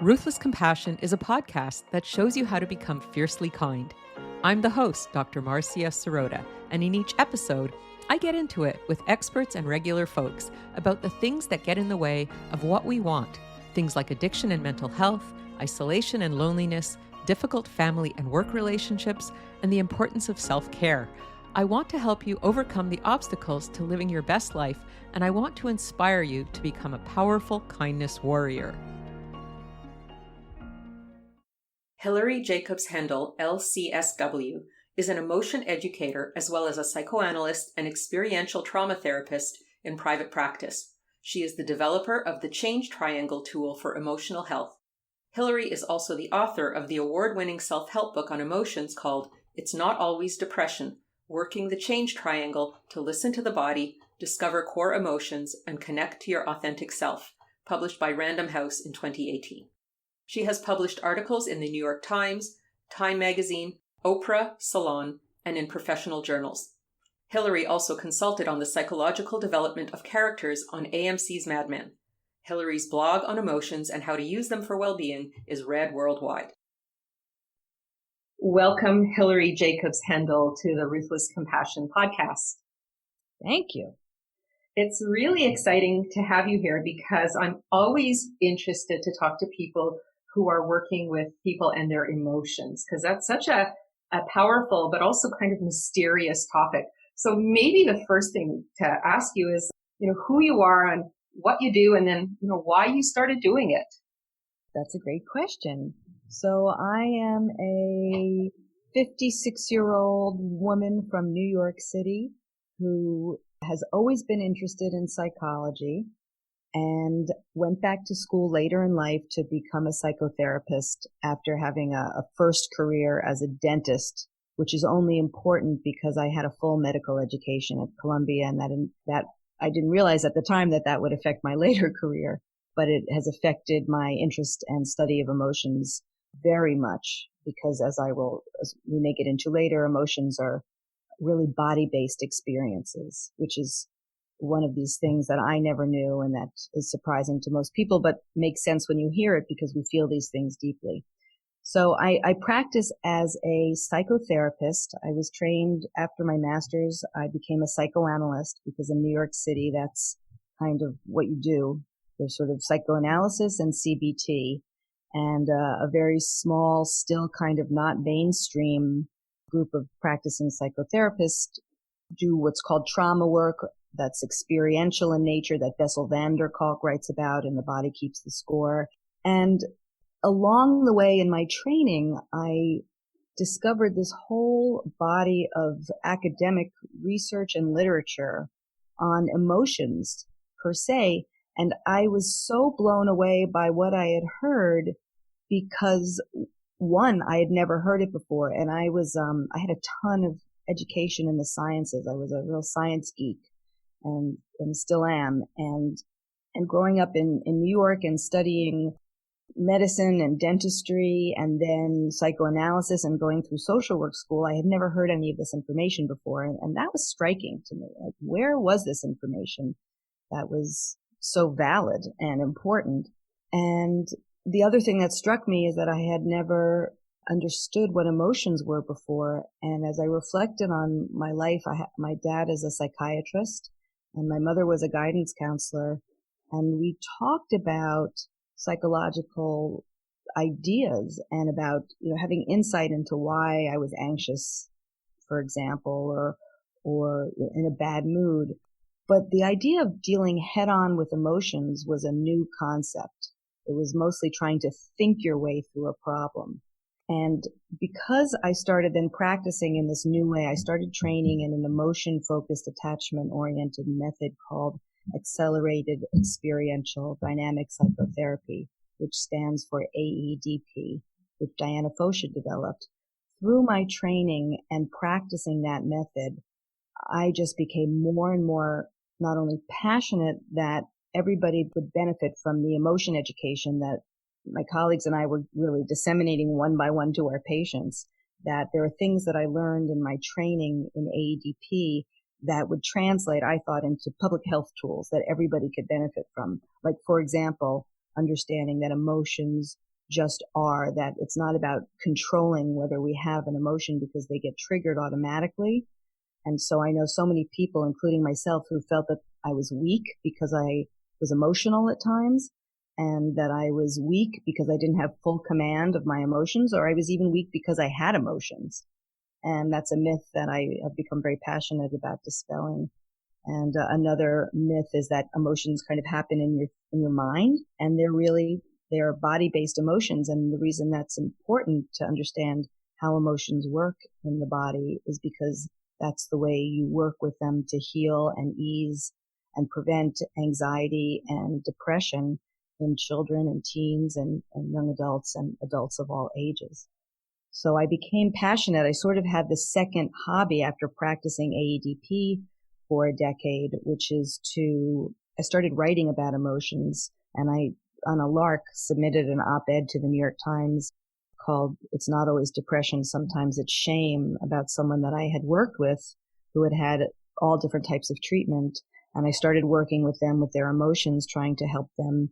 Ruthless Compassion is a podcast that shows you how to become fiercely kind. I'm the host, Dr. Marcia Sirota, and in each episode, I get into it with experts and regular folks about the things that get in the way of what we want. Things like addiction and mental health, isolation and loneliness, difficult family and work relationships, and the importance of self-care. I want to help you overcome the obstacles to living your best life, and I want to inspire you to become a powerful kindness warrior. Hilary Jacobs Hendel, LCSW, is an emotion educator as well as a psychoanalyst and experiential trauma therapist in private practice. She is the developer of the Change Triangle tool for emotional health. Hilary is also the author of the award-winning self-help book on emotions called It's Not Always Depression: Working the Change Triangle to Listen to the Body, Discover Core Emotions, and Connect to Your Authentic Self, published by Random House in 2018. She has published articles in the New York Times, Time Magazine, Oprah, Salon, and in professional journals. Hilary also consulted on the psychological development of characters on AMC's Mad Men. Hilary's blog on emotions and how to use them for well-being is read worldwide. Welcome, Hilary Jacobs Hendel, to the Ruthless Compassion podcast. Thank you. It's really exciting to have you here because I'm always interested to talk to people who are working with people and their emotions, because that's such a powerful but also kind of mysterious topic. So maybe the first thing to ask you is, who you are and what you do, and then, why you started doing it. That's a great question. So I am a 56-year-old woman from New York City who has always been interested in psychology and went back to school later in life to become a psychotherapist after having a first career as a dentist, which is only important because I had a full medical education at Columbia, and that I didn't realize at the time that would affect my later career, but it has affected my interest and study of emotions very much because as we may get into later, emotions are really body-based experiences, which is one of these things that I never knew and that is surprising to most people, but makes sense when you hear it because we feel these things deeply. So I practice as a psychotherapist. I was trained after my master's. I became a psychoanalyst because in New York City, that's kind of what you do. There's sort of psychoanalysis and CBT, and a very small, still kind of not mainstream group of practicing psychotherapists do what's called trauma work. That's experiential in nature, that Bessel van der Kolk writes about, and The Body Keeps the Score. And along the way in my training, I discovered this whole body of academic research and literature on emotions per se. And I was so blown away by what I had heard because, one, I had never heard it before. And I had a ton of education in the sciences. I was a real science geek and still am. And growing up in New York and studying medicine and dentistry and then psychoanalysis and going through social work school, I had never heard any of this information before. And that was striking to me. Like, where was this information that was so valid and important? And the other thing that struck me is that I had never understood what emotions were before. And as I reflected on my life, my dad is a psychiatrist and my mother was a guidance counselor. And we talked about psychological ideas and about, having insight into why I was anxious, for example, or in a bad mood. But the idea of dealing head on with emotions was a new concept. It was mostly trying to think your way through a problem. And because I started then practicing in this new way, I started training in an emotion-focused, attachment-oriented method called accelerated experiential dynamic psychotherapy, which stands for AEDP, which Diana Fosha developed. Through my training and practicing that method, I just became more and more not only passionate that everybody would benefit from the emotion education that my colleagues and I were really disseminating one by one to our patients, that there are things that I learned in my training in AEDP that would translate, I thought, into public health tools that everybody could benefit from. Like, for example, understanding that emotions just are, that it's not about controlling whether we have an emotion because they get triggered automatically. And so I know so many people, including myself, who felt that I was weak because I was emotional at times, and that I was weak because I didn't have full command of my emotions, or I was even weak because I had emotions. And that's a myth that I have become very passionate about dispelling. And another myth is that emotions kind of happen in your mind, and they're body-based emotions. And the reason that's important to understand how emotions work in the body is because that's the way you work with them to heal and ease and prevent anxiety and depression in children and teens and young adults and adults of all ages. So I became passionate. I sort of had the second hobby after practicing AEDP for a decade, which is I started writing about emotions, and I, on a lark, submitted an op-ed to the New York Times called "It's Not Always Depression, Sometimes It's Shame," about someone that I had worked with who had had all different types of treatment. And I started working with them with their emotions, trying to help them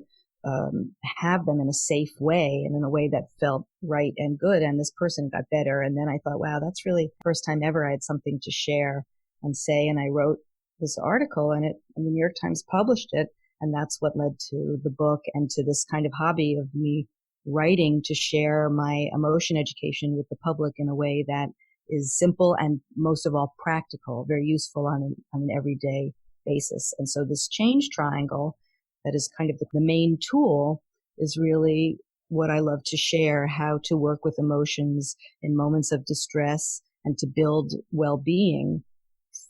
have them in a safe way and in a way that felt right and good. And this person got better. And then I thought, wow, that's really the first time ever I had something to share and say. And I wrote this article, and the New York Times published it. And that's what led to the book and to this kind of hobby of me writing to share my emotion education with the public in a way that is simple and most of all practical, very useful on an everyday basis. And so this change triangle that is kind of the main tool is really what I love to share, how to work with emotions in moments of distress and to build well-being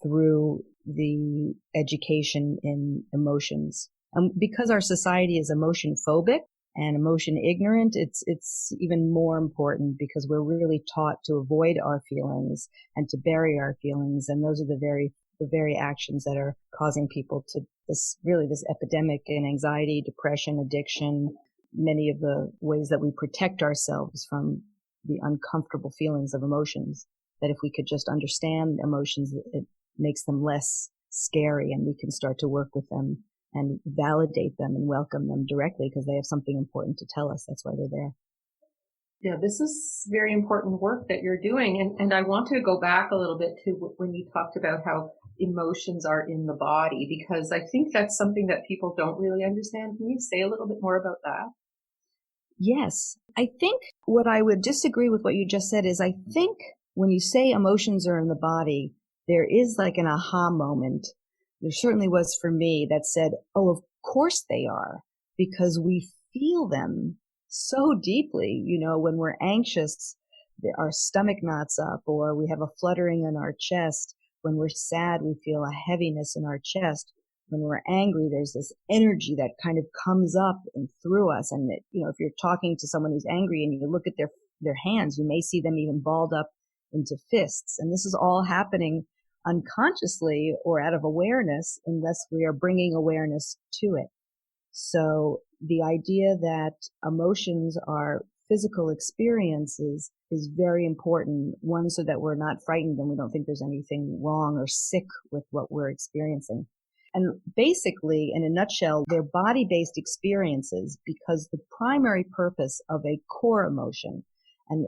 through the education in emotions. And because our society is emotion phobic and emotion ignorant, it's even more important because we're really taught to avoid our feelings and to bury our feelings. And those are the very actions that are causing people to this epidemic in anxiety, depression, addiction, many of the ways that we protect ourselves from the uncomfortable feelings of emotions. That if we could just understand emotions, it makes them less scary, and we can start to work with them and validate them and welcome them directly because they have something important to tell us. That's why they're there. Yeah, this is very important work that you're doing. And I want to go back a little bit to when you talked about how emotions are in the body, because I think that's something that people don't really understand. Can you say a little bit more about that? Yes. I think what I would disagree with what you just said is I think when you say emotions are in the body, there is like an aha moment. There certainly was for me that said, oh, of course they are, because we feel them so deeply. You know, when we're anxious, our stomach knots up, or we have a fluttering in our chest. When we're sad, we feel a heaviness in our chest. When we're angry, there's this energy that kind of comes up and through us. And, if you're talking to someone who's angry and you look at their hands, you may see them even balled up into fists. And this is all happening unconsciously or out of awareness unless we are bringing awareness to it. So the idea that emotions are physical experiences is very important. One, so that we're not frightened and we don't think there's anything wrong or sick with what we're experiencing. And basically, in a nutshell, they're body-based experiences because the primary purpose of a core emotion, and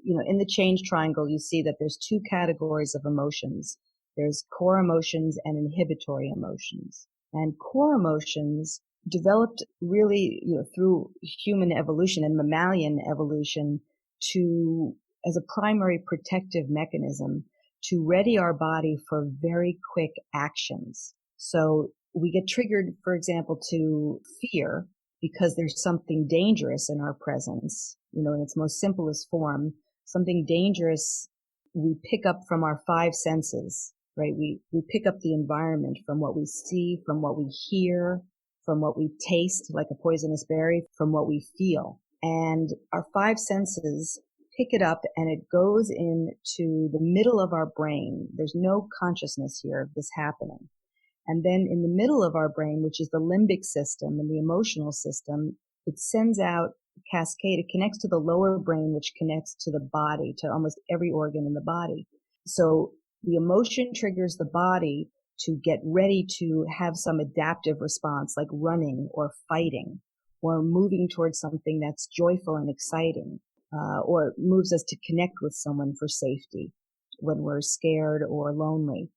in the change triangle, you see that there's two categories of emotions. There's core emotions and inhibitory emotions. And core emotions developed really, through human evolution and mammalian evolution as a primary protective mechanism to ready our body for very quick actions. So we get triggered, for example, to fear because there's something dangerous in our presence, in its most simplest form, something dangerous we pick up from our five senses, right? We pick up the environment from what we see, from what we hear, from what we taste, like a poisonous berry, from what we feel. And our five senses pick it up and it goes into the middle of our brain. There's no consciousness here of this happening. And then in the middle of our brain, which is the limbic system and the emotional system, it sends out a cascade. It connects to the lower brain, which connects to the body, to almost every organ in the body. So the emotion triggers the body to get ready to have some adaptive response, like running or fighting or moving towards something that's joyful and exciting, or moves us to connect with someone for safety when we're scared or lonely.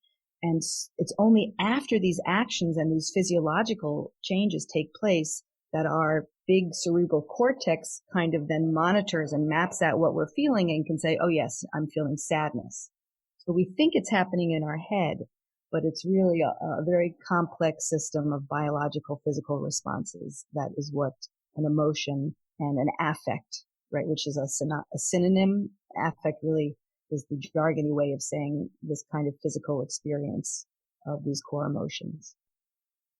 And it's only after these actions and these physiological changes take place that our big cerebral cortex kind of then monitors and maps out what we're feeling and can say, oh yes, I'm feeling sadness. So we think it's happening in our head, but it's really a very complex system of biological, physical responses. That is what an emotion and an affect, right, which is a synonym. Affect really is the jargony way of saying this kind of physical experience of these core emotions.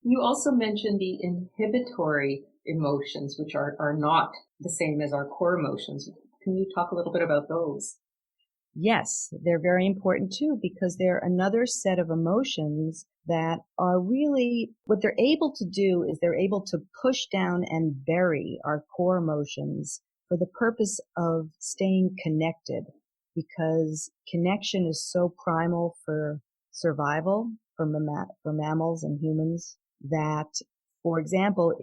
You also mentioned the inhibitory emotions, which are not the same as our core emotions. Can you talk a little bit about those? Yes, they're very important too, because they're another set of emotions that are really, what they're able to do is they're able to push down and bury our core emotions for the purpose of staying connected, because connection is so primal for survival for mammals and humans that, for example,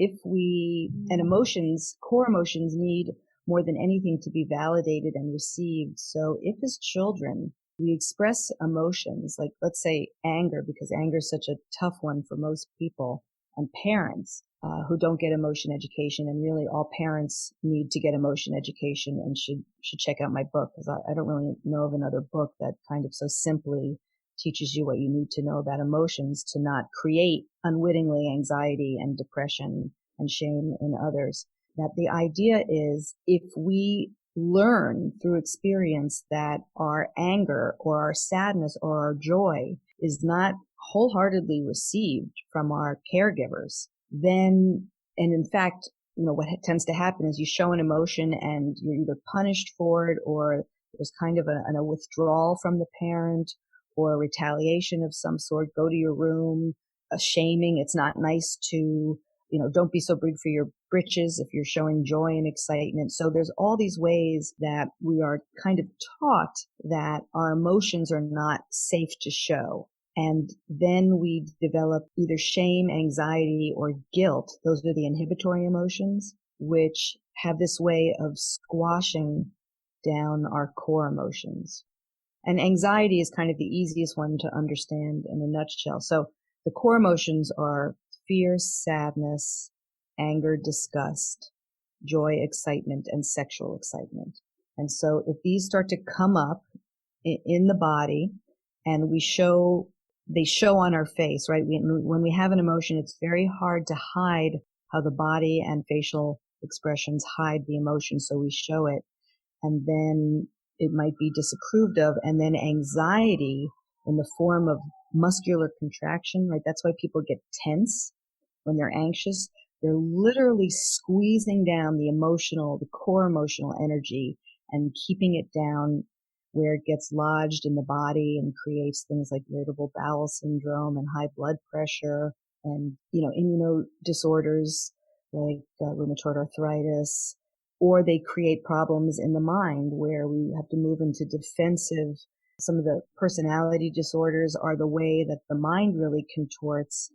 core emotions need more than anything to be validated and received. So if as children we express emotions, like let's say anger, because anger is such a tough one for most people, and parents who don't get emotion education, and really all parents need to get emotion education and should check out my book, because I don't really know of another book that kind of so simply teaches you what you need to know about emotions to not create unwittingly anxiety and depression and shame in others. That the idea is, if we learn through experience that our anger or our sadness or our joy is not wholeheartedly received from our caregivers, then, and in fact, what tends to happen is you show an emotion and you're either punished for it, or there's kind of a withdrawal from the parent, or a retaliation of some sort. Go to your room, a shaming. It's not nice to, don't be so big for your britches if you're showing joy and excitement. So there's all these ways that we are kind of taught that our emotions are not safe to show. And then we develop either shame, anxiety, or guilt. Those are the inhibitory emotions, which have this way of squashing down our core emotions. And anxiety is kind of the easiest one to understand in a nutshell. So the core emotions are fear, sadness, anger, disgust, joy, excitement, and sexual excitement. And so if these start to come up in the body and they show on our face, right? When we have an emotion, it's very hard to hide how the body and facial expressions hide the emotion. So we show it, and then it might be disapproved of. And then anxiety in the form of muscular contraction, right? That's why people get tense when they're anxious. They're literally squeezing down the core emotional energy and keeping it down where it gets lodged in the body and creates things like irritable bowel syndrome and high blood pressure and, immuno disorders like rheumatoid arthritis. Or they create problems in the mind where we have to move into defensive. Some of the personality disorders are the way that the mind really contorts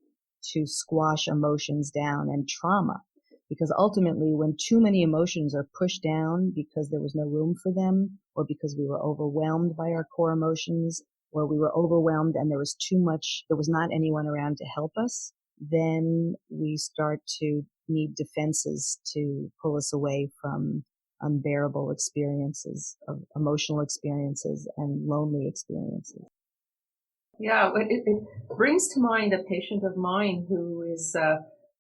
to squash emotions down, and trauma. Because ultimately, when too many emotions are pushed down because there was no room for them, or because we were overwhelmed by our core emotions, or we were overwhelmed and there was not anyone around to help us, then we start to need defenses to pull us away from unbearable experiences of emotional experiences and lonely experiences. Yeah, it brings to mind a patient of mine who is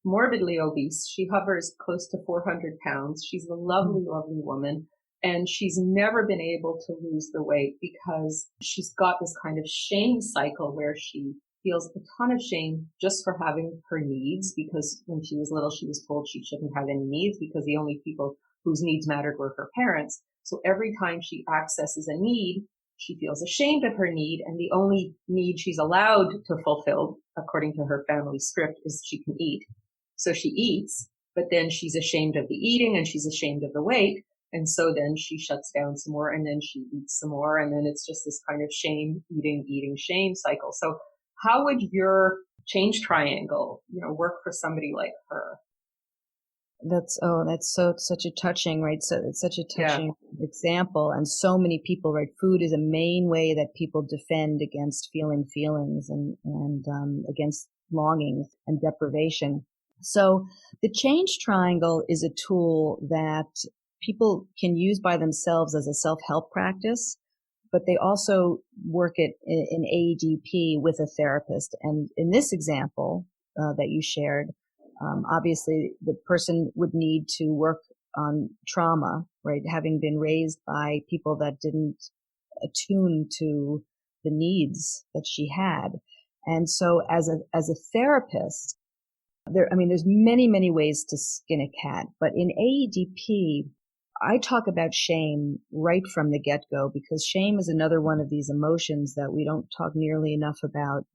morbidly obese. She hovers close to 400 pounds. She's a lovely, lovely woman. And she's never been able to lose the weight because she's got this kind of shame cycle where she feels a ton of shame just for having her needs, because when she was little, she was told she shouldn't have any needs because the only people whose needs mattered were her parents. So every time she accesses a need, she feels ashamed of her need, and the only need she's allowed to fulfill, according to her family script, is she can eat. So she eats, but then she's ashamed of the eating and she's ashamed of the weight. And so then she shuts down some more, and then she eats some more. And then it's just this kind of shame, eating, shame cycle. So how would your change triangle, work for somebody like her? That's such a touching, right? So it's such a Yeah. touching example. And so many people, right? Food is a main way that people defend against feeling feelings and against longings and deprivation. So the change triangle is a tool that people can use by themselves as a self-help practice, but they also work it in AEDP with a therapist. And in this example that you shared, obviously the person would need to work on trauma, right? Having been raised by people that didn't attune to the needs that she had. And so as a therapist, there's many, many ways to skin a cat, but in AEDP, I talk about shame right from the get-go because shame is another one of these emotions that we don't talk nearly enough about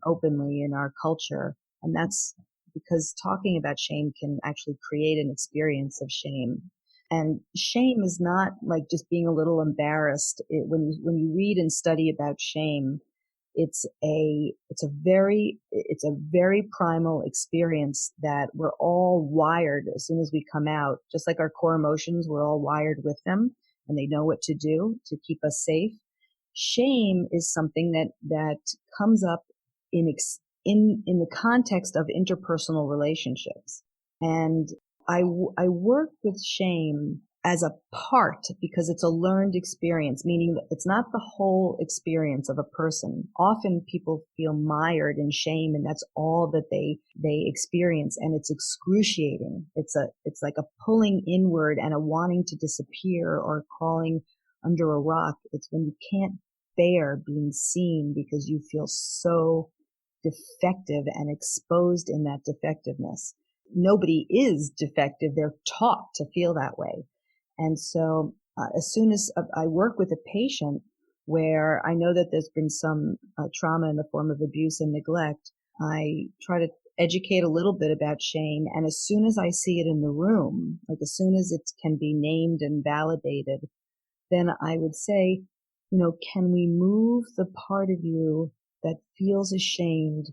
openly in our culture. And that's because talking about shame can actually create an experience of shame. And shame is not like just being a little embarrassed. When you read and study about shame, it's a very primal experience that we're all wired as soon as we come out, just like our core emotions, we're all wired with them and they know what to do to keep us safe. Shame is something that comes up in the context of interpersonal relationships. And I work with shame as a part because it's a learned experience, meaning that it's not the whole experience of a person. Often people feel mired in shame and that's all that they experience, and it's excruciating. It's like a pulling inward and a wanting to disappear or crawling under a rock. It's when you can't bear being seen because you feel so defective and exposed in that defectiveness. Nobody is defective. They're taught to feel that way. And so as soon as I work with a patient where I know that there's been some trauma in the form of abuse and neglect, I try to educate a little bit about shame. And as soon as I see it in the room, like as soon as it can be named and validated, then I would say, can we move the part of you that feels ashamed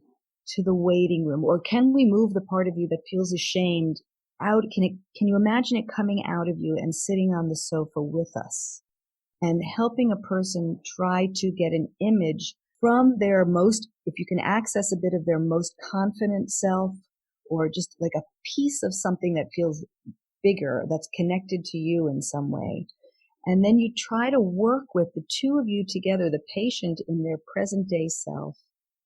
to the waiting room? Or can we move the part of you that feels ashamed out? Can you imagine it coming out of you and sitting on the sofa with us and helping a person try to get an image from their most, if you can access a bit of their most confident self, or just like a piece of something that feels bigger, that's connected to you in some way. And then you try to work with the two of you together, the patient in their present day self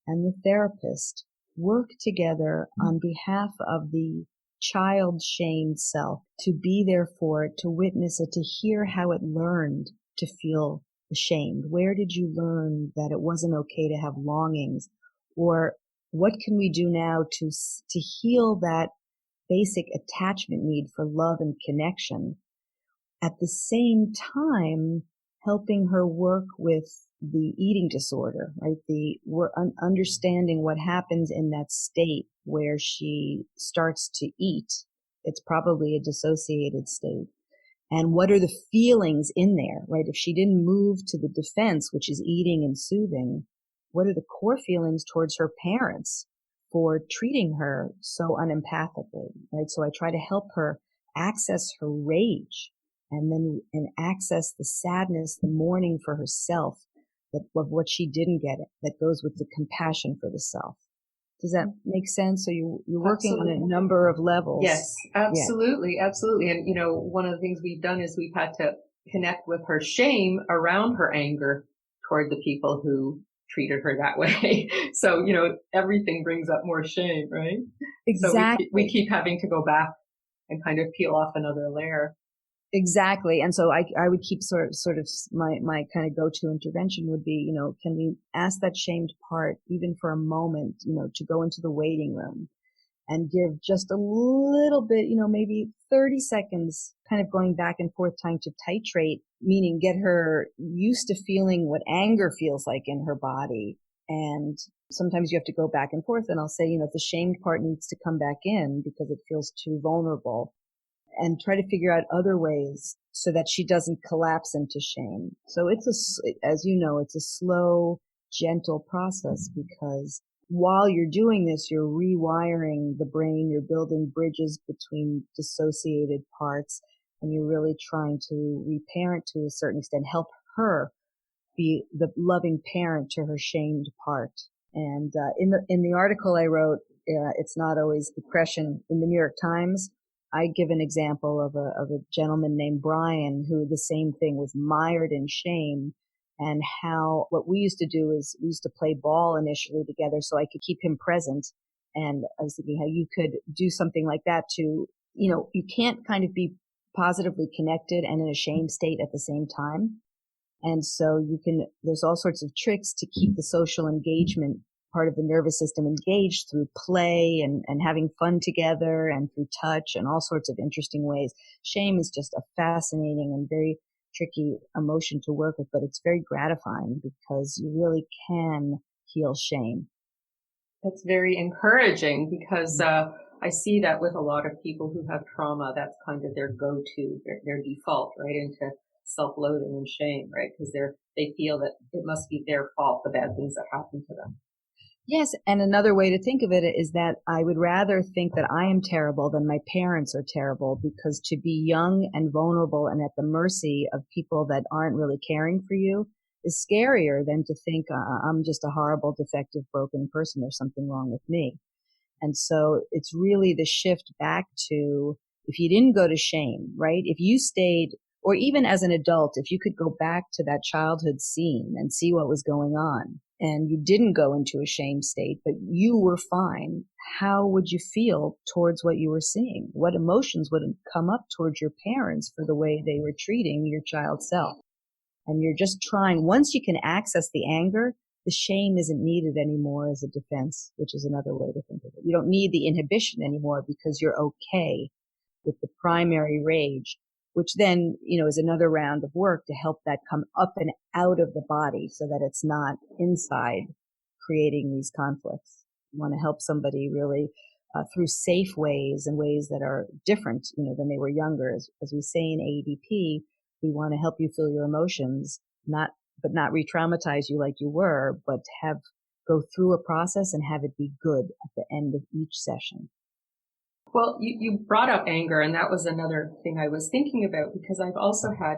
and the therapist, work together on behalf of the child shamed self, to be there for it, to witness it, to hear how it learned to feel ashamed. Where did you learn that it wasn't okay to have longings? Or what can we do now to heal that basic attachment need for love and connection? At the same time, helping her work with the eating disorder, right? We're understanding what happens in that state where she starts to eat. It's probably a dissociated state. And what are the feelings in there, right? If she didn't move to the defense, which is eating and soothing, what are the core feelings towards her parents for treating her so unempathically, right? So I try to help her access her rage and access the sadness, the mourning for herself, of what she didn't get, that goes with the compassion for the self. Does that make sense? So you're working Absolutely. on a number of levels. Yes, absolutely. Yeah. Absolutely. And, one of the things we've done is we've had to connect with her shame around her anger toward the people who treated her that way. So, everything brings up more shame, right? Exactly. So we keep having to go back and kind of peel off another layer. Exactly. And so I would keep sort of my kind of go-to intervention would be, can we ask that shamed part, even for a moment, to go into the waiting room and give just a little bit, maybe 30 seconds, kind of going back and forth, trying to titrate, meaning get her used to feeling what anger feels like in her body. And sometimes you have to go back and forth, and I'll say, the shamed part needs to come back in because it feels too vulnerable, and try to figure out other ways so that she doesn't collapse into shame. So as you know, it's a slow, gentle process because while you're doing this, you're rewiring the brain, you're building bridges between dissociated parts, and you're really trying to reparent to a certain extent, help her be the loving parent to her shamed part. And in the article I wrote, it's not always depression. In the New York Times, I give an example of a gentleman named Brian who the same thing was mired in shame, and how what we used to do is we used to play ball initially together so I could keep him present. And I was thinking how you could do something like that to, you can't kind of be positively connected and in a shame state at the same time. And so there's all sorts of tricks to keep the social engagement part of the nervous system engaged through play and having fun together and through touch and all sorts of interesting ways. Shame is just a fascinating and very tricky emotion to work with, but it's very gratifying because you really can heal shame. That's very encouraging because I see that with a lot of people who have trauma, that's kind of their go-to, their default, right, into self-loathing and shame, right? Because they feel that it must be their fault, the bad things that happen to them. Yes, and another way to think of it is that I would rather think that I am terrible than my parents are terrible, because to be young and vulnerable and at the mercy of people that aren't really caring for you is scarier than to think I'm just a horrible, defective, broken person. There's something wrong with me. And so it's really the shift back to, if you didn't go to shame, right? If you stayed, or even as an adult, if you could go back to that childhood scene and see what was going on, and you didn't go into a shame state, but you were fine, how would you feel towards what you were seeing? What emotions would come up towards your parents for the way they were treating your child self? And you're just trying, once you can access the anger, the shame isn't needed anymore as a defense, which is another way to think of it. You don't need the inhibition anymore because you're okay with the primary rage, which then, is another round of work to help that come up and out of the body so that it's not inside creating these conflicts. You want to help somebody really through safe ways and ways that are different, than they were younger. As we say in AEDP, we want to help you feel your emotions, not re-traumatize you like you were, but go through a process and have it be good at the end of each session. Well, you brought up anger, and that was another thing I was thinking about, because I've also had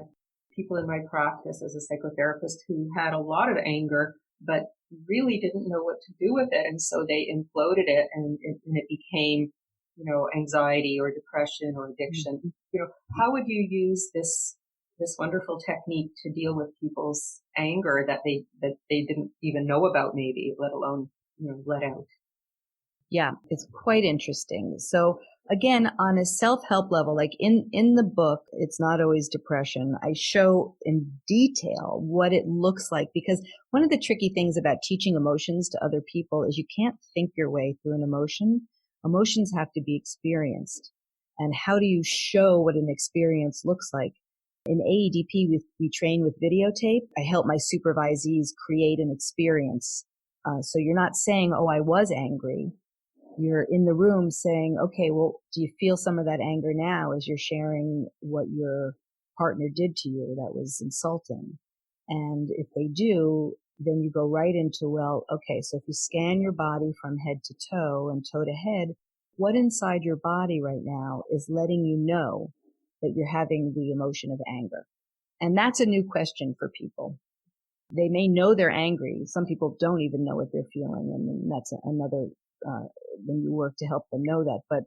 people in my practice as a psychotherapist who had a lot of anger, but really didn't know what to do with it. And so they imploded it and it became, anxiety or depression or addiction. Mm-hmm. How would you use this wonderful technique to deal with people's anger that they didn't even know about, maybe, let alone, let out? Yeah, it's quite interesting. So again, on a self-help level, like in the book, it's not always depression. I show in detail what it looks like, because one of the tricky things about teaching emotions to other people is you can't think your way through an emotion. Emotions have to be experienced. And how do you show what an experience looks like? In AEDP, we train with videotape. I help my supervisees create an experience. So you're not saying, oh, I was angry. You're in the room saying, okay, well, do you feel some of that anger now as you're sharing what your partner did to you that was insulting? And if they do, then you go right into, well, okay, so if you scan your body from head to toe and toe to head, what inside your body right now is letting you know that you're having the emotion of anger? And that's a new question for people. They may know they're angry. Some people don't even know what they're feeling, and that's another then you work to help them know that. But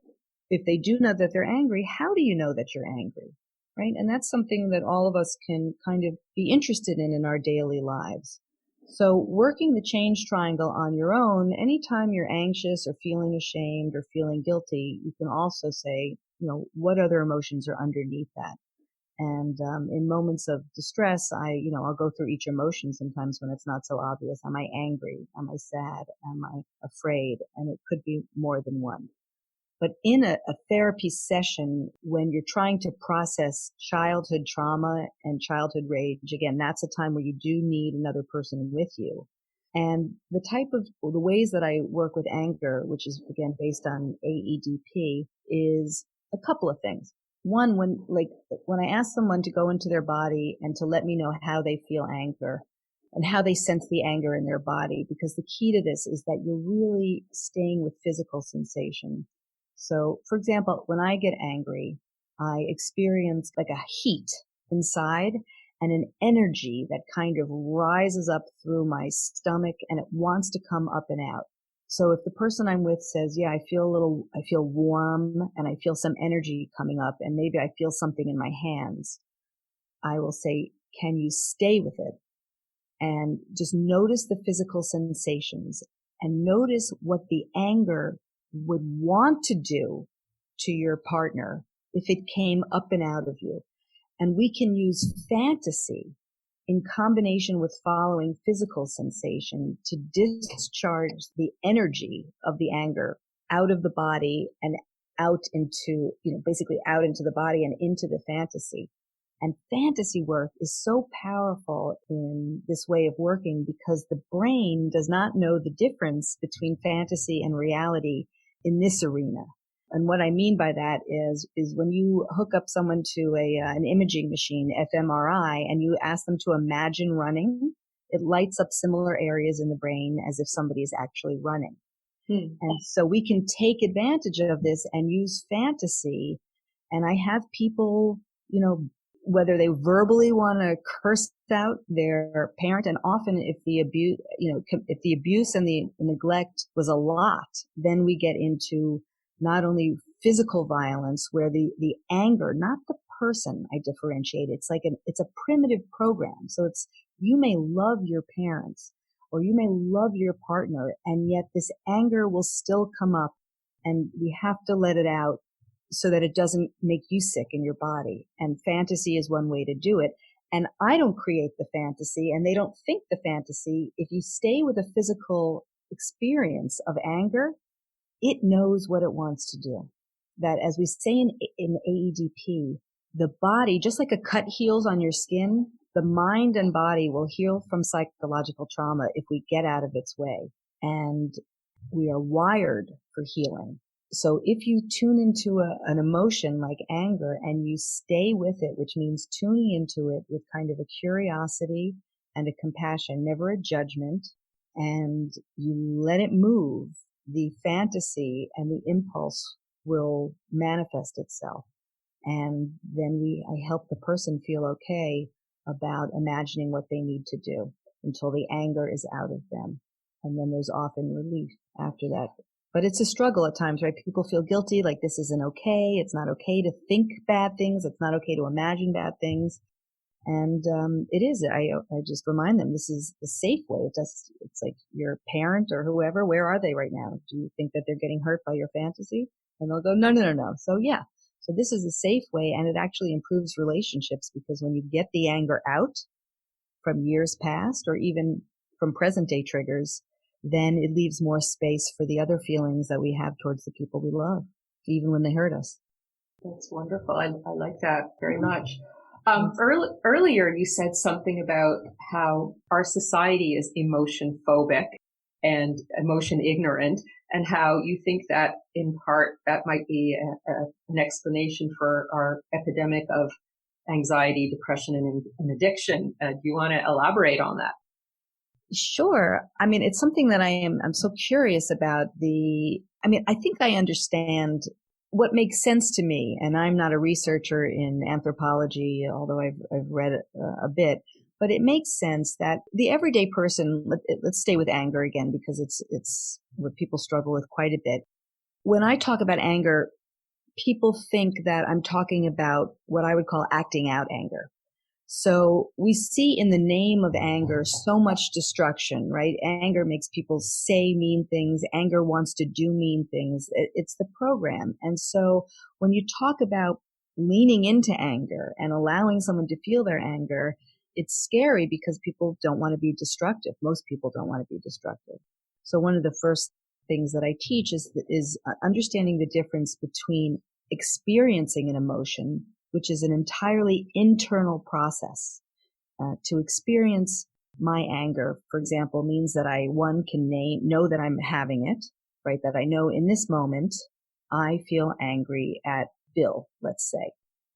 if they do know that they're angry, how do you know that you're angry, right? And that's something that all of us can kind of be interested in our daily lives. So working the change triangle on your own, anytime you're anxious or feeling ashamed or feeling guilty, you can also say, what other emotions are underneath that? And in moments of distress, I'll go through each emotion sometimes when it's not so obvious. Am I angry? Am I sad? Am I afraid? And it could be more than one. But in a therapy session, when you're trying to process childhood trauma and childhood rage, again, that's a time where you do need another person with you. And the ways that I work with anger, which is again based on AEDP, is a couple of things. One, when I ask someone to go into their body and to let me know how they feel anger, and how they sense the anger in their body, because the key to this is that you're really staying with physical sensation. So, for example, when I get angry, I experience like a heat inside and an energy that kind of rises up through my stomach, and it wants to come up and out. So if the person I'm with says, yeah, I feel warm and I feel some energy coming up and maybe I feel something in my hands, I will say, can you stay with it? And just notice the physical sensations and notice what the anger would want to do to your partner if it came up and out of you. And we can use fantasy in combination with following physical sensation to discharge the energy of the anger out of the body and out into, basically out into the body and into the fantasy. And fantasy work is so powerful in this way of working because the brain does not know the difference between fantasy and reality in this arena. And what I mean by that is when you hook up someone to an imaging machine, fMRI, and you ask them to imagine running, it lights up similar areas in the brain as if somebody is actually running. And so we can take advantage of this and use fantasy. And I have people, whether they verbally want to curse out their parent, and often if the abuse and the neglect was a lot, then we get into not only physical violence where the anger, not the person, I differentiate. It's like it's a primitive program. So you may love your parents or you may love your partner, and yet this anger will still come up, and we have to let it out so that it doesn't make you sick in your body. And fantasy is one way to do it. And I don't create the fantasy and they don't think the fantasy. If you stay with a physical experience of anger, it knows what it wants to do. That, as we say in AEDP, the body, just like a cut heals on your skin, the mind and body will heal from psychological trauma if we get out of its way. And we are wired for healing. So if you tune into an emotion like anger and you stay with it, which means tuning into it with kind of a curiosity and a compassion, never a judgment, and you let it move, the fantasy and the impulse will manifest itself. And then I help the person feel okay about imagining what they need to do until the anger is out of them. And then there's often relief after that. But it's a struggle at times, right? People feel guilty, like this isn't okay. It's not okay to think bad things. It's not okay to imagine bad things. And it is. I just remind them this is the safe way. It's like your parent or whoever. Where are they right now? Do you think that they're getting hurt by your fantasy? And they'll go, no. So yeah. So this is a safe way, and it actually improves relationships because when you get the anger out from years past or even from present day triggers, then it leaves more space for the other feelings that we have towards the people we love, even when they hurt us. That's wonderful. I like that very much. Earlier, you said something about how our society is emotion phobic and emotion ignorant, and how you think that in part that might be an explanation for our epidemic of anxiety, depression, and addiction. Do you want to elaborate on that? Sure. I mean, it's something that I'm so curious about. I think I understand what makes sense to me, and I'm not a researcher in anthropology, although I've read a bit, but it makes sense that the everyday person, let's stay with anger again, because it's what people struggle with quite a bit. When I talk about anger, people think that I'm talking about what I would call acting out anger. So we see in the name of anger so much destruction, right? Anger makes people say mean things. Anger wants to do mean things. It's the program. And so when you talk about leaning into anger and allowing someone to feel their anger, it's scary because people don't want to be destructive. Most people don't want to be destructive. So one of the first things that I teach is understanding the difference between experiencing an emotion, which is an entirely internal process. To experience my anger, for example, means that I, can know that I'm having it, right? That I know in this moment, I feel angry at Bill, let's say.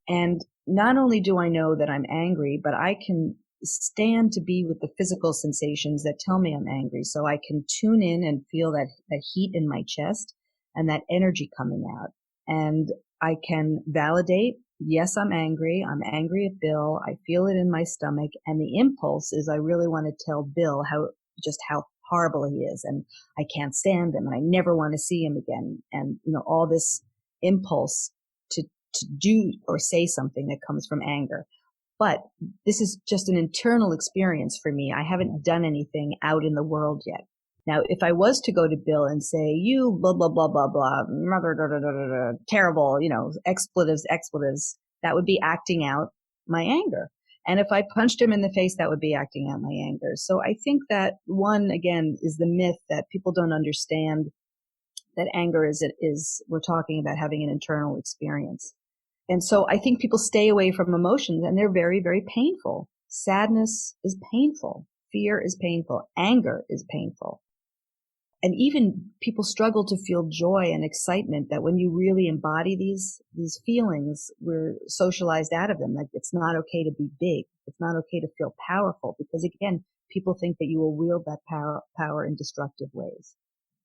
And not only do I know that I'm angry, but I can stand to be with the physical sensations that tell me I'm angry. So I can tune in and feel that heat in my chest and that energy coming out. And I can validate, yes, I'm angry. I'm angry at Bill. I feel it in my stomach. And the impulse is I really want to tell Bill how horrible he is. And I can't stand him and I never want to see him again. And, all this impulse to do or say something that comes from anger. But this is just an internal experience for me. I haven't done anything out in the world yet. Now, if I was to go to Bill and say, you blah, blah, blah, blah, blah, terrible, expletives, that would be acting out my anger. And if I punched him in the face, that would be acting out my anger. So I think that one, again, is the myth that people don't understand that anger is we're talking about having an internal experience. And so I think people stay away from emotions and they're very, very painful. Sadness is painful. Fear is painful. Anger is painful. And even people struggle to feel joy and excitement that when you really embody these feelings, we're socialized out of them. Like it's not okay to be big. It's not okay to feel powerful because again, people think that you will wield that power in destructive ways.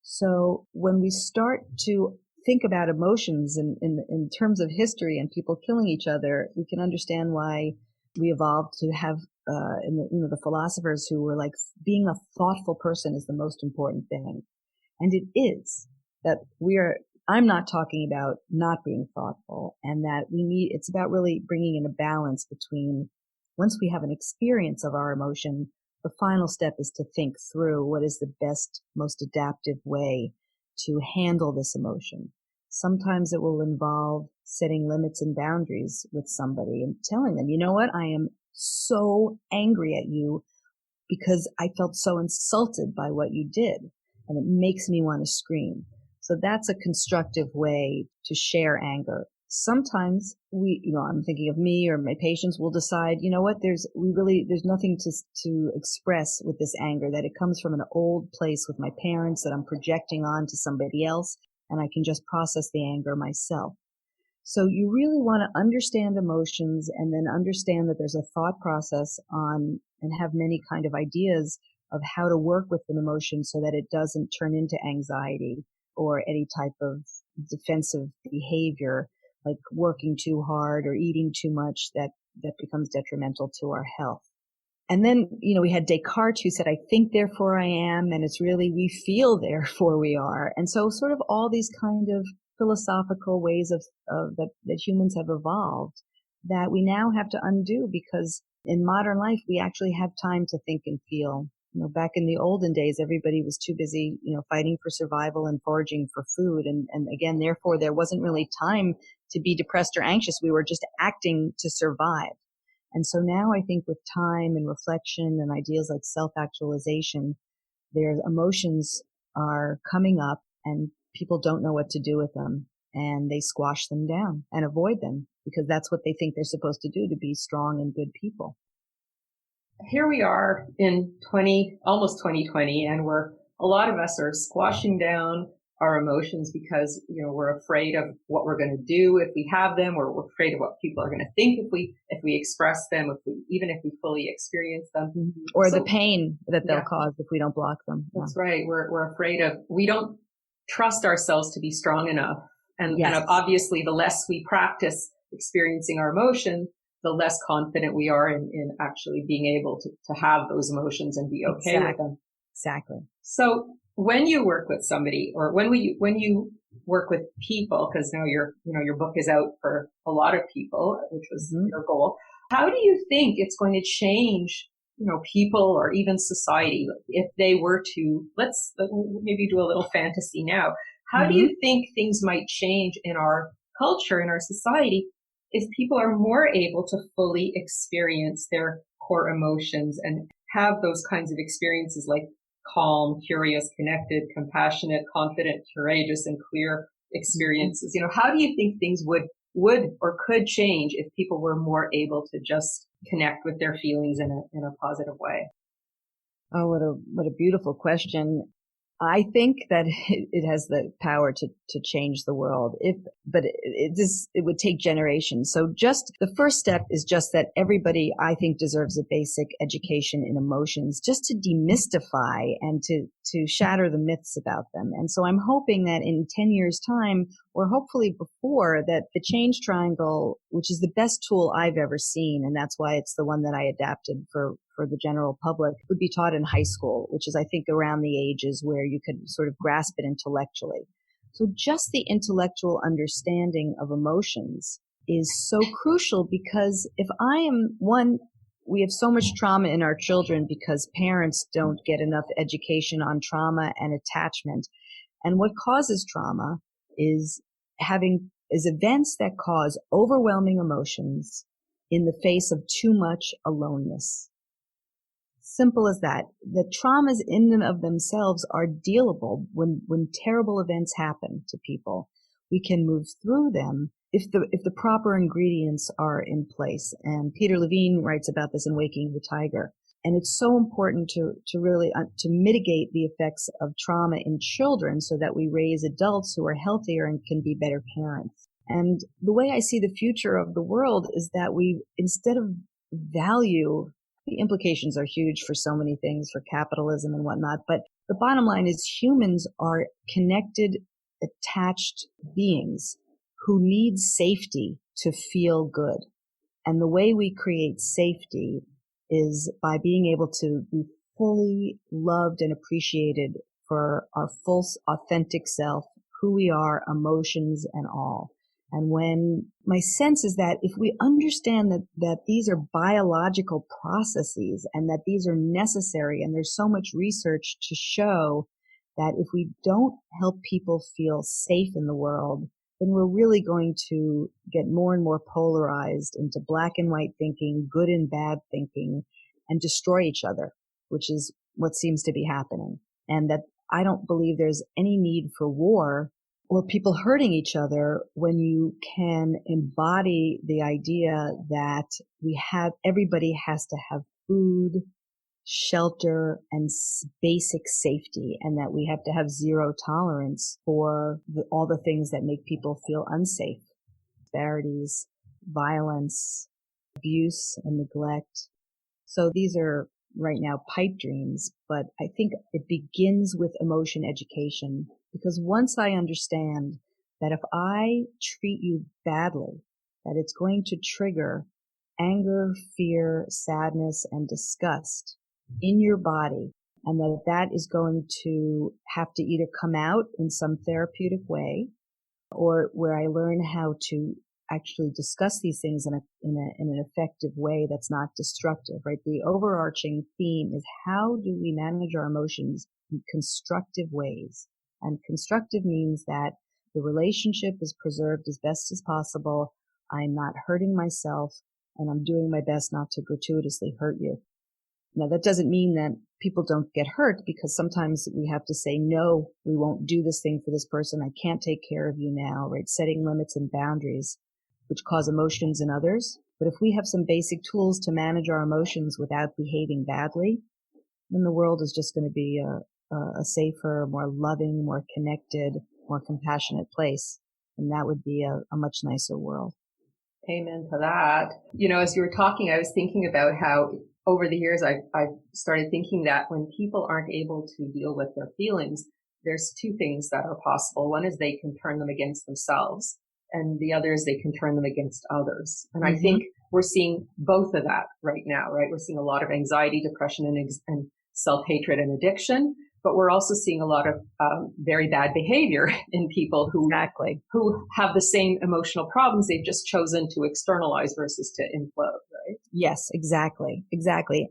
So when we start to think about emotions in terms of history and people killing each other, we can understand why we evolved to have the philosophers who were like, being a thoughtful person is the most important thing. And it is that I'm not talking about not being thoughtful and that it's about really bringing in a balance between once we have an experience of our emotion, the final step is to think through what is the best, most adaptive way to handle this emotion. Sometimes it will involve setting limits and boundaries with somebody and telling them, you know what, I am so angry at you because I felt so insulted by what you did, and it makes me want to scream. So that's a constructive way to share anger. Sometimes I'm thinking of me or my patients will decide, you know what, there's nothing to express with this anger, that it comes from an old place with my parents that I'm projecting on to somebody else, and I can just process the anger myself. So you really want to understand emotions and then understand that there's a thought process and have many kind of ideas of how to work with an emotion so that it doesn't turn into anxiety or any type of defensive behavior, like working too hard or eating too much that becomes detrimental to our health. And then, we had Descartes who said, I think, therefore I am. And it's really, we feel, therefore we are. And so sort of all these kind of philosophical ways of that humans have evolved that we now have to undo, because in modern life, we actually have time to think and feel. Back in the olden days, everybody was too busy, fighting for survival and foraging for food. And again, therefore, there wasn't really time to be depressed or anxious. We were just acting to survive. And so now I think with time and reflection and ideas like self-actualization, their emotions are coming up and people don't know what to do with them, and they squash them down and avoid them because that's what they think they're supposed to do to be strong and good people. Here we are in almost 2020, and a lot of us are squashing down our emotions because, we're afraid of what we're going to do if we have them, or we're afraid of what people are going to think if we express them, even if we fully experience them. Mm-hmm. Or the pain that they'll cause if we don't block them. That's right. We're afraid we don't trust ourselves to be strong enough. And obviously the less we practice experiencing our emotion, the less confident we are in actually being able to have those emotions and be okay with them. Exactly. So when you work with somebody, or when you work with people, because now your book is out for a lot of people, which was your goal, how do you think it's going to change, people or even society if they were to, let's maybe do a little fantasy now. How do you think things might change in our culture, in our society, if people are more able to fully experience their core emotions and have those kinds of experiences like calm, curious, connected, compassionate, confident, courageous, and clear experiences? How do you think things would or could change if people were more able to just connect with their feelings in a positive way? Oh, what a beautiful question. I think that it has the power to change the world. But it would take generations. So just the first step is just that everybody, I think, deserves a basic education in emotions, just to demystify and to shatter the myths about them. And so I'm hoping that in 10 years time, or hopefully before, that the change triangle, which is the best tool I've ever seen, and that's why it's the one that I adapted for the general public, would be taught in high school, which is, I think, around the ages where you could sort of grasp it intellectually. So just the intellectual understanding of emotions is so crucial, because if we have so much trauma in our children because parents don't get enough education on trauma and attachment. And what causes trauma is events that cause overwhelming emotions in the face of too much aloneness. Simple as that. The traumas in and of themselves are dealable. When terrible events happen to people, we can move through them if the proper ingredients are in place. And Peter Levine writes about this in Waking the Tiger. And it's so important to really to mitigate the effects of trauma in children so that we raise adults who are healthier and can be better parents. And the way I see the future of the world is that we, instead of value, the implications are huge for so many things, for capitalism and whatnot. But the bottom line is humans are connected, attached beings who need safety to feel good. And the way we create safety is by being able to be fully loved and appreciated for our full, authentic self, who we are, emotions and all. And when my sense is that if we understand that these are biological processes and that these are necessary, and there's so much research to show that if we don't help people feel safe in the world, then we're really going to get more and more polarized into black and white thinking, good and bad thinking, and destroy each other, which is what seems to be happening. And that I don't believe there's any need for war or people hurting each other when you can embody the idea that everybody has to have food, shelter, and basic safety, and that we have to have zero tolerance for all the things that make people feel unsafe. Disparities, violence, abuse, and neglect. So these are right now pipe dreams, but I think it begins with emotion education, because once I understand that if I treat you badly, that it's going to trigger anger, fear, sadness, and disgust in your body, and that is going to have to either come out in some therapeutic way, or where I learn how to actually discuss these things in an effective way that's not destructive, right? The overarching theme is, how do we manage our emotions in constructive ways? And constructive means that the relationship is preserved as best as possible. I'm not hurting myself, and I'm doing my best not to gratuitously hurt you. Now, that doesn't mean that people don't get hurt, because sometimes we have to say, no, we won't do this thing for this person. I can't take care of you now, right? Setting limits and boundaries, which cause emotions in others. But if we have some basic tools to manage our emotions without behaving badly, then the world is just going to be a safer, more loving, more connected, more compassionate place. And that would be a much nicer world. Amen to that. As you were talking, I was thinking about how over the years I've started thinking that when people aren't able to deal with their feelings, there's two things that are possible. One is they can turn them against themselves, and the other is they can turn them against others. And I think we're seeing both of that right now, right? We're seeing a lot of anxiety, depression, and self-hatred and addiction, but we're also seeing a lot of very bad behavior in people who have the same emotional problems. They've just chosen to externalize versus to implode, right? Yes, exactly.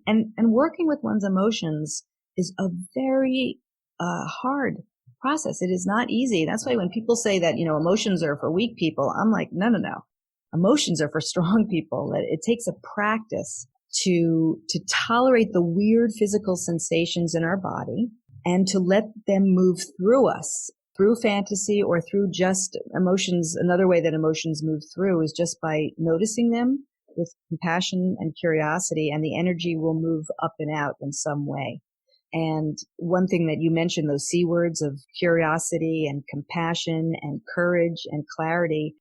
And working with one's emotions is a very hard process. It is not easy. That's why when people say that, emotions are for weak people, I'm like, no. Emotions are for strong people. That it takes a practice to tolerate the weird physical sensations in our body and to let them move through us, through fantasy or through just emotions. Another way that emotions move through is just by noticing them with compassion and curiosity, and the energy will move up and out in some way. And one thing that you mentioned, those C words of curiosity and compassion and courage and clarity,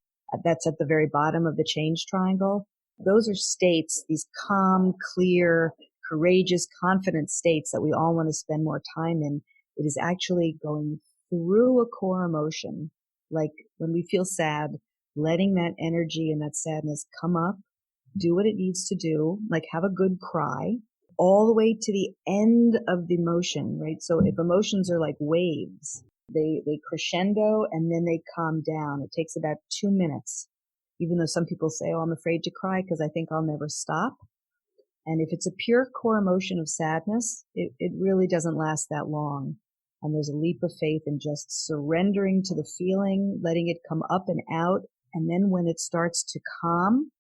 that's at the very bottom of the change triangle. Those are states, these calm, clear, courageous, confident states that we all want to spend more time in. It is actually going through a core emotion, like when we feel sad, letting that energy and that sadness come up, do what it needs to do, like have a good cry, all the way to the end of the emotion, right? So if emotions are like waves, they crescendo and then they calm down. It takes about 2 minutes, even though some people say, oh, I'm afraid to cry because I think I'll never stop. And if it's a pure core emotion of sadness, it really doesn't last that long. And there's a leap of faith in just surrendering to the feeling, letting it come up and out. And then when it starts to calm,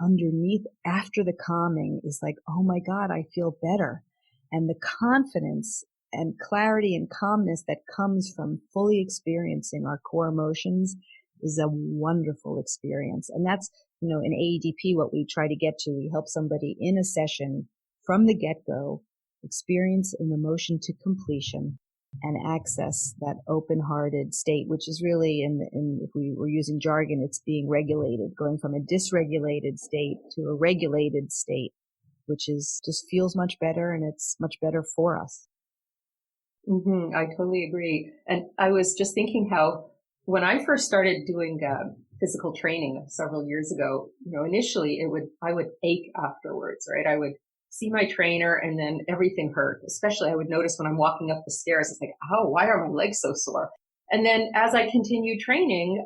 underneath after the calming is like, oh my God, I feel better. And the confidence and clarity and calmness that comes from fully experiencing our core emotions is a wonderful experience. And that's, in AEDP, what we try to get to. We help somebody in a session from the get-go experience an emotion to completion and access that open-hearted state, which is really, if we were using jargon, it's being regulated, going from a dysregulated state to a regulated state, which is just feels much better, and it's much better for us. I totally agree. And I was just thinking how when I first started doing physical training several years ago, initially I would ache afterwards, right? I would see my trainer and then everything hurt. Especially I would notice when I'm walking up the stairs, it's like, oh, why are my legs so sore? And then as I continued training,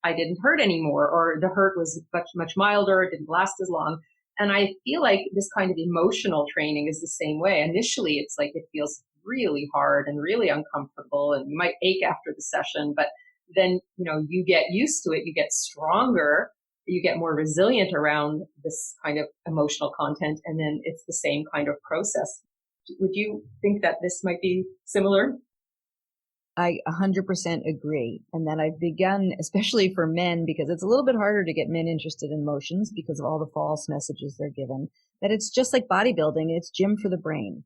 I didn't hurt anymore, or the hurt was much, much milder. It didn't last as long. And I feel like this kind of emotional training is the same way. Initially, it's like it feels really hard and really uncomfortable, and you might ache after the session, but then, you get used to it, you get stronger, you get more resilient around this kind of emotional content, and then it's the same kind of process. Would you think that this might be similar? I 100% agree. And that I've begun, especially for men, because it's a little bit harder to get men interested in emotions because of all the false messages they're given, that it's just like bodybuilding, it's gym for the brain.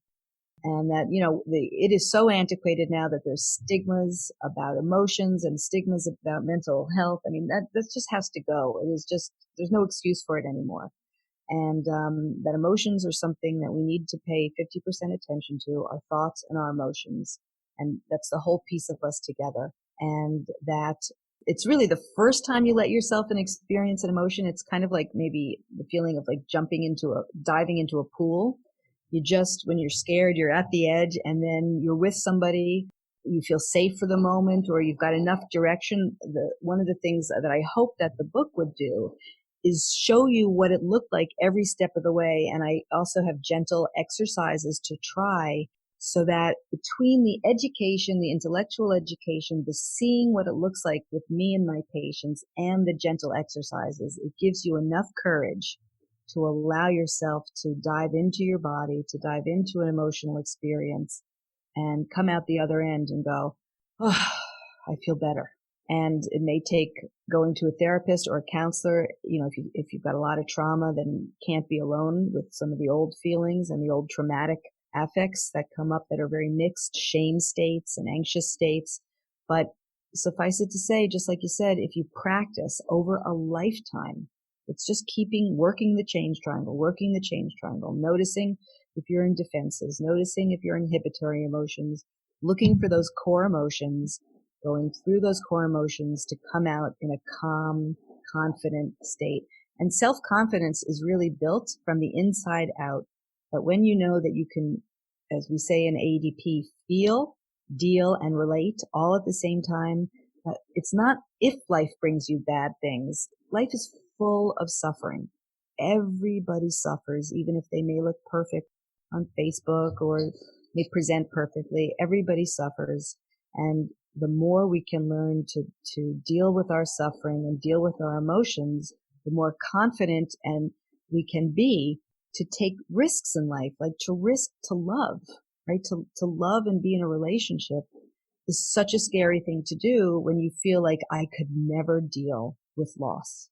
And that, it is so antiquated now that there's stigmas about emotions and stigmas about mental health. I mean, that just has to go. It is just, there's no excuse for it anymore. And that emotions are something that we need to pay 50% attention to, our thoughts and our emotions. And that's the whole piece of us together. And that it's really the first time you let yourself experience an emotion. It's kind of like maybe the feeling of like diving into a pool. When you're scared, you're at the edge, and then you're with somebody, you feel safe for the moment, or you've got enough direction. One of the things that I hope that the book would do is show you what it looked like every step of the way. And I also have gentle exercises to try, so that between the education, the intellectual education, the seeing what it looks like with me and my patients, and the gentle exercises, it gives you enough courage to allow yourself to dive into your body, to dive into an emotional experience, and come out the other end and go, oh, I feel better. And it may take going to a therapist or a counselor. If you've got a lot of trauma, then you can't be alone with some of the old feelings and the old traumatic affects that come up that are very mixed, shame states and anxious states. But suffice it to say, just like you said, if you practice over a lifetime, it's just working the change triangle, noticing if you're in defenses, noticing if you're inhibitory emotions, looking for those core emotions, going through those core emotions to come out in a calm, confident state. And self-confidence is really built from the inside out. But when you know that you can, as we say in ADP, feel, deal, and relate all at the same time, it's not if life brings you bad things. Life is full of suffering. Everybody suffers, even if they may look perfect on Facebook or may present perfectly. Everybody suffers. And the more we can learn to deal with our suffering and deal with our emotions, the more confident and we can be to take risks in life, like to risk to love, right? To love and be in a relationship is such a scary thing to do when you feel like I could never deal with loss.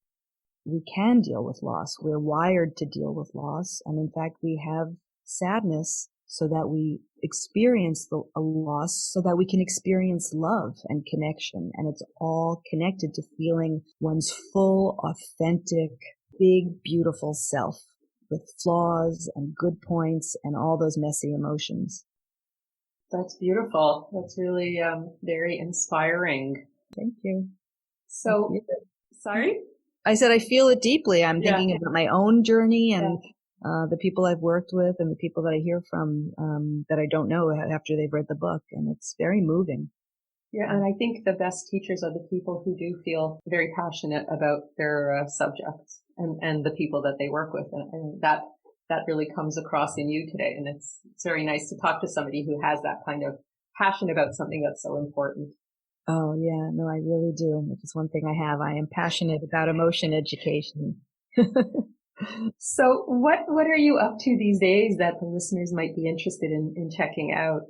We can deal with loss. We're wired to deal with loss. And in fact, we have sadness so that we experience a loss so that we can experience love and connection. And it's all connected to feeling one's full, authentic, big, beautiful self with flaws and good points and all those messy emotions. That's beautiful. That's really very inspiring. Thank you. So, sorry? I said I feel it deeply. I'm thinking about my own journey and the people I've worked with and the people that I hear from that I don't know after they've read the book. And it's very moving. Yeah, and I think the best teachers are the people who do feel very passionate about their subjects and the people that they work with. And that really comes across in you today. And it's very nice to talk to somebody who has that kind of passion about something that's so important. Oh, yeah. No, I really do. If it's one thing I have, I am passionate about emotion education. So what are you up to these days that the listeners might be interested in checking out?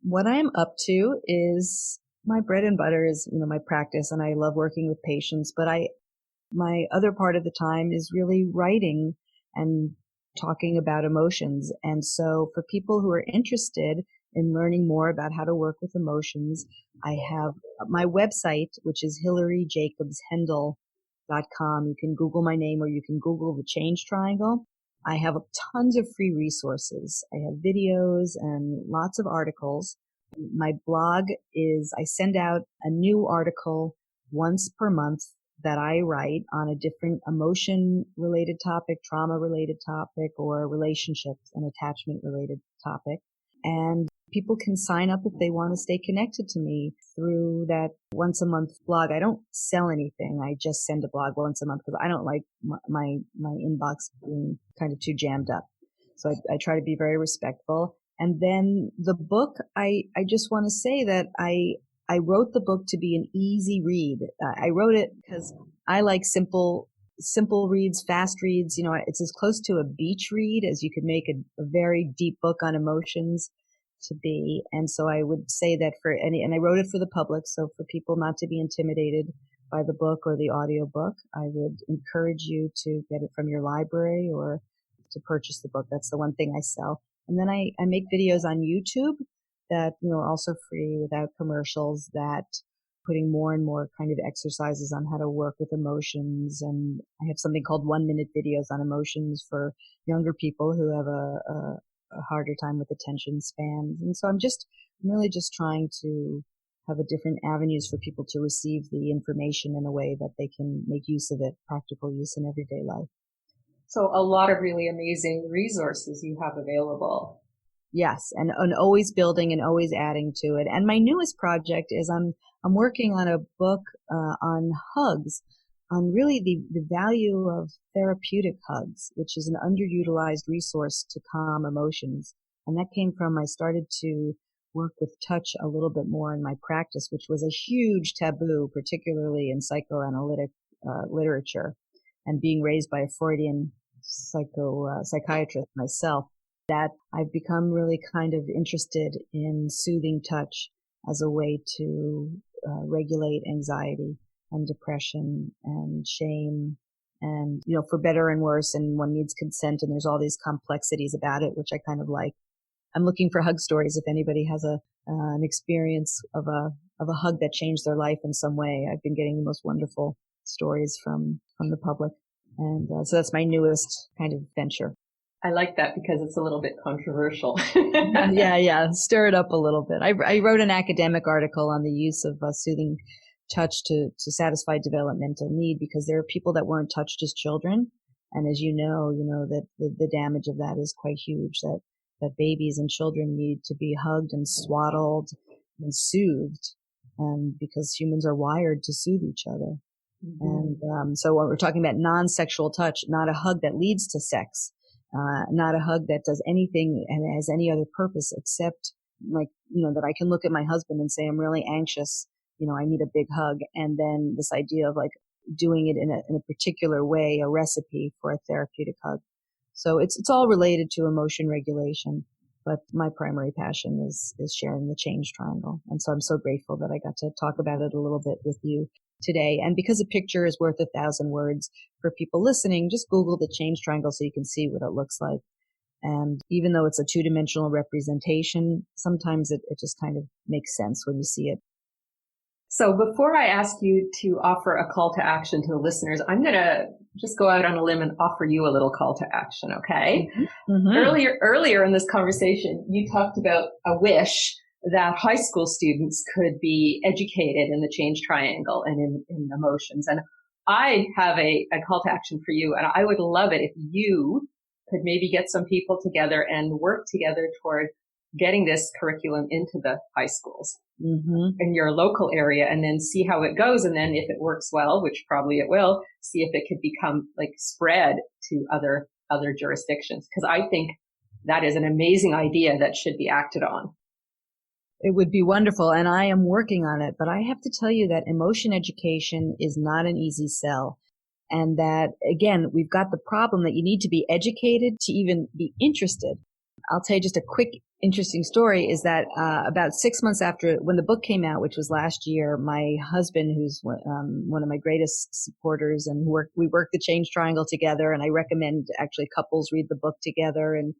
What I'm up to is my bread and butter is, my practice, and I love working with patients, but my other part of the time is really writing and talking about emotions. And so for people who are interested in learning more about how to work with emotions, I have my website, which is hilaryjacobshendel.com. You can Google my name or you can Google the change triangle. I have tons of free resources. I have videos and lots of articles. My blog is, I send out a new article once per month that I write on a different emotion-related topic, trauma-related topic, or relationships and attachment-related topic. And people can sign up if they want to stay connected to me through that once a month blog. I don't sell anything. I just send a blog once a month because I don't like my inbox being kind of too jammed up. So I try to be very respectful. And then the book, I just want to say that I wrote the book to be an easy read. I wrote it because I like simple reads, fast reads. It's as close to a beach read as you could make a very deep book on emotions to be. And so I would say that and I wrote it for the public. So for people not to be intimidated by the book or the audio book, I would encourage you to get it from your library or to purchase the book. That's the one thing I sell. And then I make videos on YouTube that, are also free without commercials, that putting more and more kind of exercises on how to work with emotions. And I have something called 1-minute videos on emotions for younger people who have a harder time with attention spans. And so I'm really just trying to have a different avenues for people to receive the information in a way that they can make use of it, practical use in everyday life. So a lot of really amazing resources you have available. Yes, and always building and always adding to it. And my newest project is I'm working on a book on hugs, on really the value of therapeutic hugs, which is an underutilized resource to calm emotions. And that came from I started to work with touch a little bit more in my practice, which was a huge taboo, particularly in psychoanalytic literature, and being raised by a Freudian psychiatrist myself, that I've become really kind of interested in soothing touch as a way to regulate anxiety and depression and shame and, for better and worse, and one needs consent, and there's all these complexities about it, which I kind of like. I'm looking for hug stories if anybody has an experience of a hug that changed their life in some way. I've been getting the most wonderful stories from the public. And so that's my newest kind of venture. I like that because it's a little bit controversial. Yeah. Stir it up a little bit. I wrote an academic article on the use of soothing touch to satisfy developmental need, because there are people that weren't touched as children. And as you know that the damage of that is quite huge, that babies and children need to be hugged and swaddled and soothed, because humans are wired to soothe each other. Mm-hmm. And so when we're talking about non-sexual touch, not a hug that leads to sex, not a hug that does anything and has any other purpose except that I can look at my husband and say, I'm really anxious, I need a big hug. And then this idea of doing it in a particular way, a recipe for a therapeutic hug. So it's all related to emotion regulation, but my primary passion is sharing the change triangle. And so I'm so grateful that I got to talk about it a little bit with you today. And because a picture is worth 1,000 words, for people listening, just Google the change triangle so you can see what it looks like. And even though it's a two-dimensional representation, sometimes it just kind of makes sense when you see it. So before I ask you to offer a call to action to the listeners, I'm going to just go out on a limb and offer you a little call to action, okay? Earlier in this conversation, you talked about a wish that high school students could be educated in the change triangle and in emotions. And I have a call to action for you, and I would love it if you could maybe get some people together and work together toward getting this curriculum into the high schools in your local area, and then see how it goes. And then if it works well, which probably it will, see if it could become like spread to other jurisdictions. Because I think that is an amazing idea that should be acted on. It would be wonderful, and I am working on it. But I have to tell you that emotion education is not an easy sell. And that, again, we've got the problem that you need to be educated to even be interested. I'll tell you just a quick, interesting story is that about 6 months after when the book came out, which was last year, my husband, who's one of my greatest supporters, and we work the Change Triangle together, and I recommend actually couples read the book together and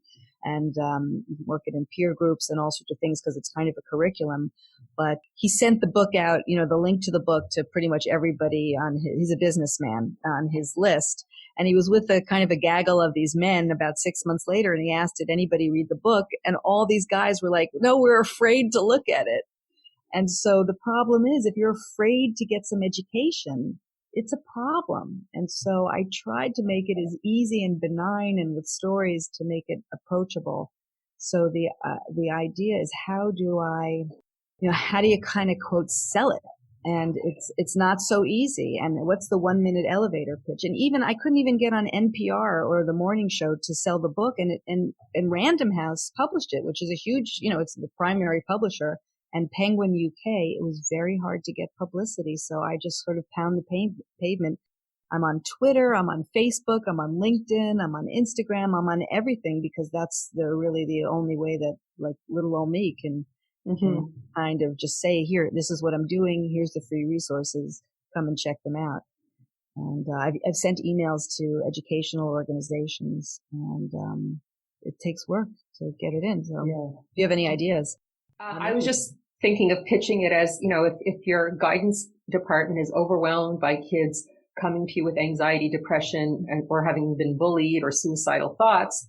work it in peer groups and all sorts of things because it's kind of a curriculum. But he sent the book out, the link to the book to pretty much everybody he's a businessman, on his list. And he was with a kind of a gaggle of these men about 6 months later, and he asked, did anybody read the book? And all these guys were like, no, we're afraid to look at it. And so the problem is, if you're afraid to get some education, it's a problem. And so I tried to make it as easy and benign and with stories to make it approachable. So the idea is, how do you kind of quote sell it? And it's not so easy. And what's the 1 minute elevator pitch? And even I couldn't even get on NPR or the morning show to sell the book. And Random House published it, which is a huge, it's the primary publisher. And Penguin UK, it was very hard to get publicity. So I just sort of pound the pavement. I'm on Twitter, I'm on Facebook, I'm on LinkedIn, I'm on Instagram, I'm on everything, because that's really the only way that like little old me can kind of just say, here, this is what I'm doing. Here's the free resources. Come and check them out. And I've sent emails to educational organizations, and it takes work to get it in. So if you have any ideas. I was just thinking of pitching it as, if your guidance department is overwhelmed by kids coming to you with anxiety, depression, or having been bullied or suicidal thoughts,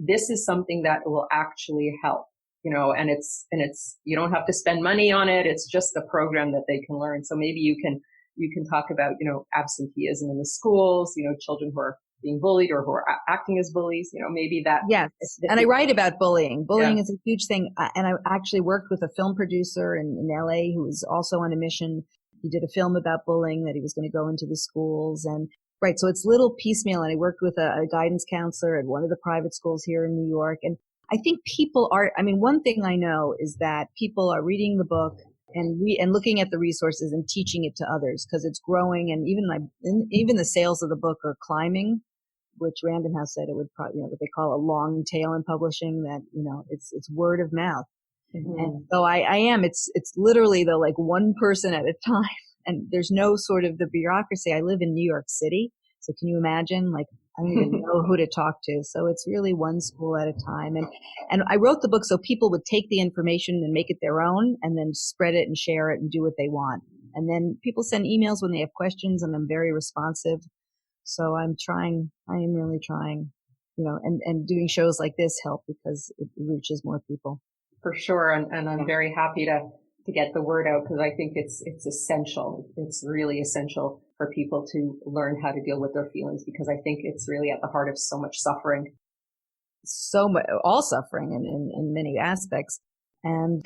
this is something that will actually help. And it's, you don't have to spend money on it. It's just a program that they can learn. So maybe you can talk about, absenteeism in the schools, children who are being bullied or who are acting as bullies, maybe that. Yes. And I write about bullying. Bullying is a huge thing. And I actually worked with a film producer in LA who was also on a mission. He did a film about bullying that he was going to go into the schools. And right. So it's little piecemeal. And I worked with a guidance counselor at one of the private schools here in New York. And I think one thing I know is that people are reading the book and looking at the resources and teaching it to others, because it's growing. And even the sales of the book are climbing, which Random House said it would probably, what they call a long tail in publishing, that, it's word of mouth. And so I am, it's literally like one person at a time, and there's no sort of the bureaucracy. I live in New York City. So can you imagine, I don't even know who to talk to. So it's really one school at a time. And I wrote the book so people would take the information and make it their own, and then spread it and share it and do what they want. And then people send emails when they have questions, and I'm very responsive. So I am really trying, and doing shows like this help because it reaches more people. For sure. And I'm very happy to get the word out, because I think it's essential. It's really essential for people to learn how to deal with their feelings, because I think it's really at the heart of so much suffering. So much, all suffering in many aspects. And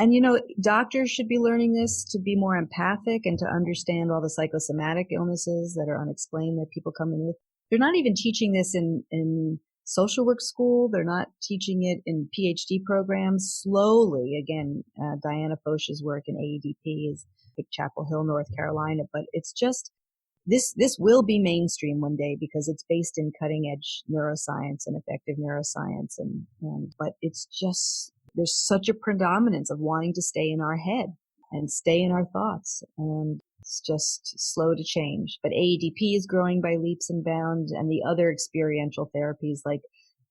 doctors should be learning this to be more empathic and to understand all the psychosomatic illnesses that are unexplained that people come in with. They're not even teaching this in social work school. They're not teaching it in PhD programs. Slowly, again, Diana Foch's work in AEDP is at Chapel Hill, North Carolina, but it's just, this will be mainstream one day because it's based in cutting edge neuroscience and effective neuroscience. But it's just, there's such a predominance of wanting to stay in our head and stay in our thoughts. And it's just slow to change. But AEDP is growing by leaps and bounds, and the other experiential therapies like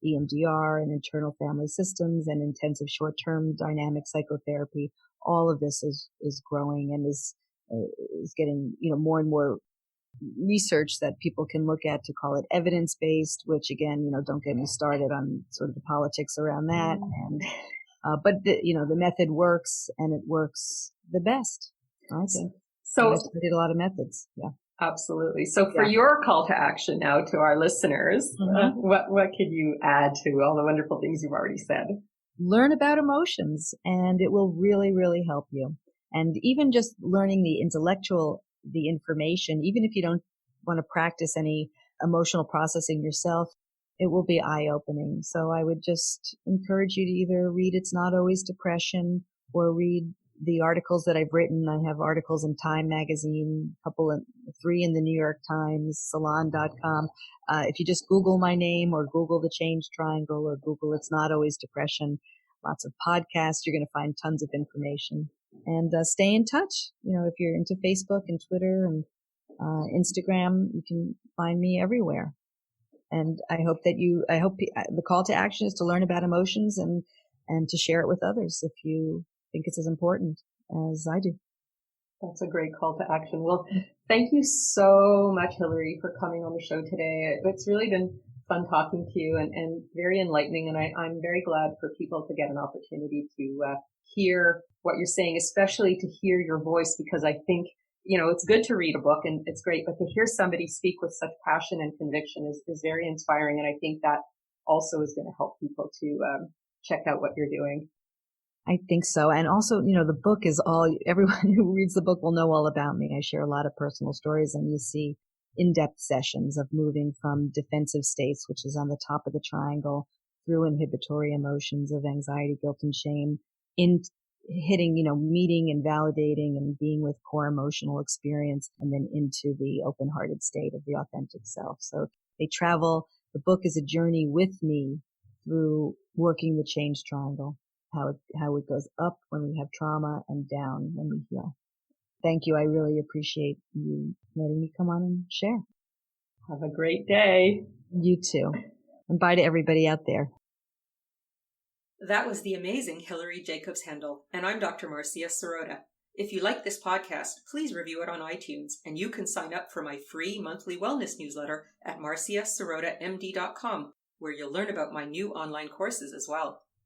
EMDR and internal family systems and intensive short-term dynamic psychotherapy. All of this is growing and is getting, more and more research that people can look at to call it evidence-based, which again, don't get me started on sort of the politics around that. And, but the method works and it works the best, I think. So I've studied a lot of methods. Yeah. Absolutely. So for your call to action now to our listeners, what could you add to all the wonderful things you've already said? Learn about emotions and it will really, really help you. And even just learning the information, even if you don't want to practice any emotional processing yourself, it will be eye-opening. So I would just encourage you to either read It's Not Always Depression or read the articles that I've written. I have articles in Time magazine, 3 in the New York Times, Salon.com. If you just Google my name or Google the Change Triangle or Google It's Not Always Depression, lots of podcasts, you're going to find tons of information. And stay in touch. If you're into Facebook and Twitter and Instagram, you can find me everywhere. And I hope the call to action is to learn about emotions and to share it with others if you think it's as important as I do. That's a great call to action. Well, thank you so much, Hilary, for coming on the show today. It's really been fun talking to you and very enlightening. And I'm very glad for people to get an opportunity to hear what you're saying, especially to hear your voice, because I think, it's good to read a book and it's great, but to hear somebody speak with such passion and conviction is very inspiring. And I think that also is going to help people to check out what you're doing. I think so. And also, the book is everyone who reads the book will know all about me. I share a lot of personal stories and you see in-depth sessions of moving from defensive states, which is on the top of the triangle, through inhibitory emotions of anxiety, guilt, and shame, in hitting, meeting and validating and being with core emotional experience, and then into the open-hearted state of the authentic self. So the book is a journey with me through working the change triangle, how it goes up when we have trauma and down when we heal. Thank you. I really appreciate you letting me come on and share. Have a great day. You too. And bye to everybody out there. That was the amazing Hilary Jacobs Hendel, and I'm Dr. Marcia Sirota. If you like this podcast, please review it on iTunes, and you can sign up for my free monthly wellness newsletter at marciasirotamd.com, where you'll learn about my new online courses as well.